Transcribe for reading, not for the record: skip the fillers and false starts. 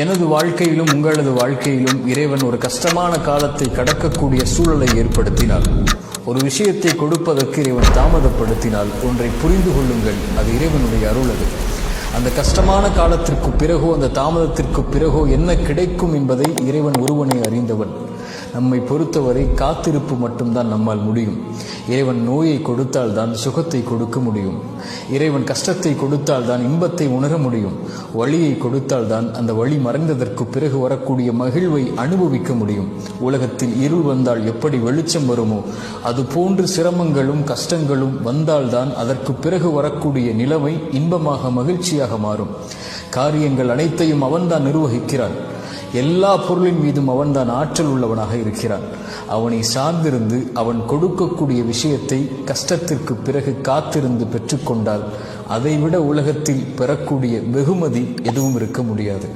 எனது வாழ்க்கையிலும் உங்களது வாழ்க்கையிலும் இறைவன் ஒரு கஷ்டமான காலத்தை கடக்கக்கூடிய சூழலை ஏற்படுத்தினார். ஒரு விஷயத்தை கொடுப்பதற்கு இறைவன் தாமதப்படுத்தினால் ஒன்றை புரிந்து கொள்ளுங்கள், அது இறைவனுடைய அருள். அது அந்த கஷ்டமான காலத்திற்கு பிறகோ அந்த தாமதத்திற்கு பிறகோ என்ன கிடைக்கும் என்பதை இறைவன் ஒருவனை அறிந்தவன். நம்மை பொறுத்தவரை காத்திருப்பு மட்டும்தான் நம்மால் முடியும். இறைவன் நோயை கொடுத்தால் தான் சுகத்தை கொடுக்க முடியும். இறைவன் கஷ்டத்தை கொடுத்தால் தான் இன்பத்தை உணர முடியும். வழியை கொடுத்தால் தான் அந்த வழி மறைந்ததற்கு பிறகு வரக்கூடிய மகிழ்வை அனுபவிக்க முடியும். உலகத்தில் இருள் வந்தால் எப்படி வெளிச்சம் வருமோ அது போன்று சிரமங்களும் கஷ்டங்களும் வந்தால்தான் அதற்கு பிறகு வரக்கூடிய நிலைமை இன்பமாக மகிழ்ச்சியாக மாறும். காரியங்கள் அனைத்தையும் அவன்தான் நிர்வகிக்கிறான். எல்லா பொருளின் மீதும் அவன்தான் ஆற்றல் உள்ளவனாக இருக்கிறான். அவனை சார்ந்திருந்து அவன் கொடுக்கக்கூடிய விஷயத்தை கஷ்டத்திற்கு பிறகு காத்திருந்து பெற்றுக்கொண்டால் அதைவிட உலகத்தில் பெறக்கூடிய வெகுமதி எதுவும் இருக்க முடியாது.